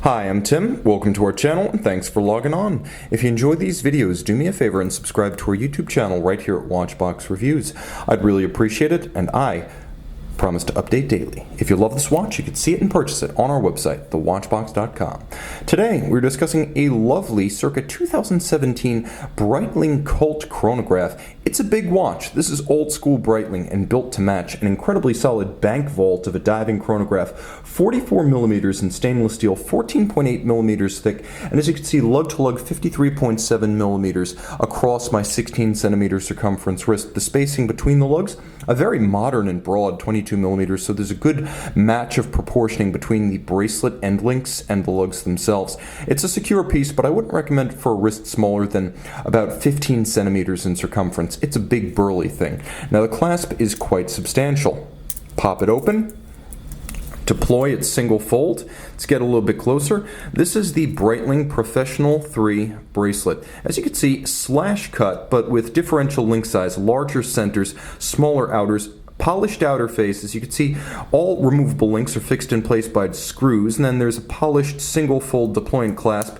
Hi, I'm Tim. Welcome to our channel and thanks for logging on. If you enjoy these videos, do me a favor and subscribe to our YouTube channel right here at Watchbox Reviews. I'd really appreciate it, and I promise to update daily. If you love this watch, you can see it and purchase it on our website, thewatchbox.com. Today, we're discussing a lovely circa 2017 Breitling Colt Chronograph. It's a big watch. This is old school Breitling and built to match an incredibly solid bank vault of a diving chronograph, 44 millimeters in stainless steel, 14.8 millimeters thick, and as you can see, lug-to-lug 53.7 millimeters across my 16 centimeter circumference wrist. The spacing between the lugs, a very modern and broad 22 millimeters, so there's a good match of proportioning between the bracelet end links and the lugs themselves. It's a secure piece, but I wouldn't recommend it for a wrist smaller than about 15 centimeters in circumference. It's a big burly thing. Now the clasp is quite substantial. Pop it open. Deploy its single fold. Let's get a little bit closer. This is the Breitling Professional 3 bracelet. As you can see, slash cut, but with differential link size, larger centers, smaller outers, polished outer face. As you can see, all removable links are fixed in place by screws, and then there's a polished single fold deployant clasp,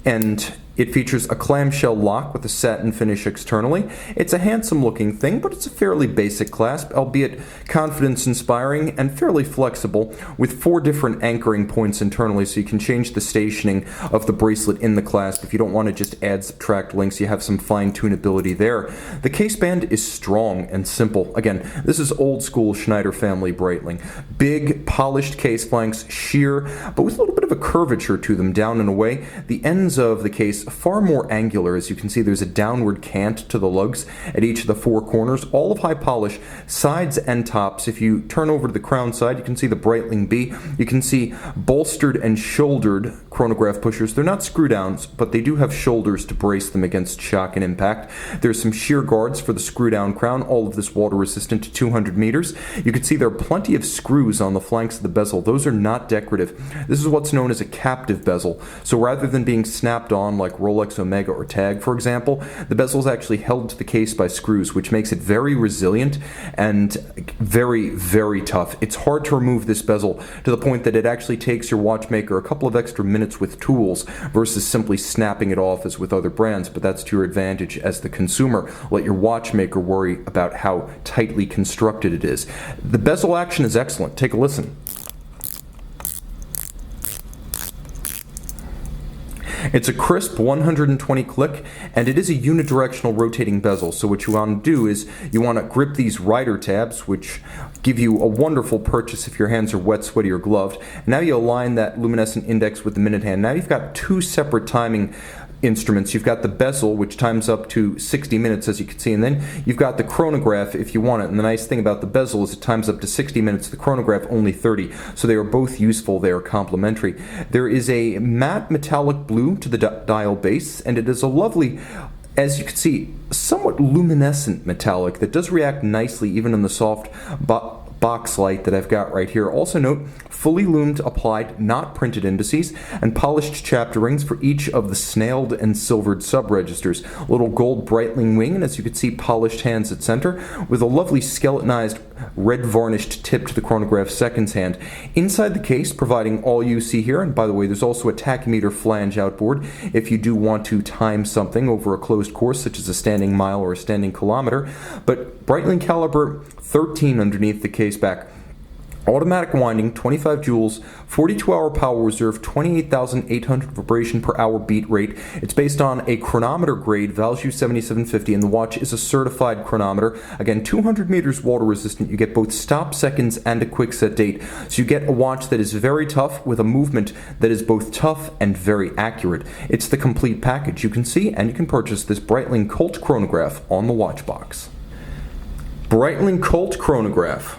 and it features a clamshell lock with a satin finish externally. It's a handsome looking thing, but it's a fairly basic clasp, albeit confidence inspiring and fairly flexible, with 4 different anchoring points internally, so you can change the stationing of the bracelet in the clasp. If you don't want to just add subtract links, you have some fine tunability there. The case band is strong and simple. Again, this is old school Schneider family Breitling. Big polished case flanks, sheer, but with a little bit of a curvature to them down and away. The ends of the case far more angular. As you can see, there's a downward cant to the lugs at each of the 4 corners, all of high polish, sides and tops. If you turn over to the crown side, you can see the Breitling B. You can see bolstered and shouldered chronograph pushers. They're not screw downs, but they do have shoulders to brace them against shock and impact. There's some shear guards for the screw down crown, all of this water resistant to 200 meters. You can see there are plenty of screws on the flanks of the bezel. Those are not decorative. This is what's known as a captive bezel. So rather than being snapped on like Rolex Omega or Tag, for example, the bezel is actually held to the case by screws, which makes it very resilient and very, very tough. It's hard to remove this bezel to the point that it actually takes your watchmaker a couple of extra minutes with tools versus simply snapping it off as with other brands, but that's to your advantage as the consumer. Let your watchmaker worry about how tightly constructed it is. The bezel action is excellent. Take a listen. It's a crisp 120 click, and it is a unidirectional rotating bezel. So what you want to do is you want to grip these rider tabs, which give you a wonderful purchase if your hands are wet, sweaty, or gloved. Now you align that luminescent index with the minute hand. Now you've got 2 separate timing instruments. You've got the bezel, which times up to 60 minutes, as you can see, and then you've got the chronograph if you want it. And the nice thing about the bezel is it times up to 60 minutes, the chronograph only 30. So they are both useful, they are complementary. There is a matte metallic blue to the dial base, and it is a lovely, as you can see, somewhat luminescent metallic that does react nicely even in the soft box light that I've got right here. Also note, fully loomed applied, not printed indices, and polished chapter rings for each of the snailed and silvered sub-registers. Little gold Breitling wing, and as you can see, polished hands at center, with a lovely skeletonized red varnished tip to the chronograph seconds hand. Inside the case, providing all you see here, and by the way, there's also a tachymeter flange outboard if you do want to time something over a closed course, such as a standing mile or a standing kilometer, but Breitling caliber 13 underneath the case back. Automatic winding, 25 joules, 42-hour power reserve, 28,800 vibration per hour beat rate. It's based on a chronometer grade, Valjoux 7750, and the watch is a certified chronometer. Again, 200 meters water resistant. You get both stop seconds and a quick set date. So you get a watch that is very tough with a movement that is both tough and very accurate. It's the complete package. You can see and you can purchase this Breitling Colt Chronograph on the Watchbox. Breitling Colt Chronograph.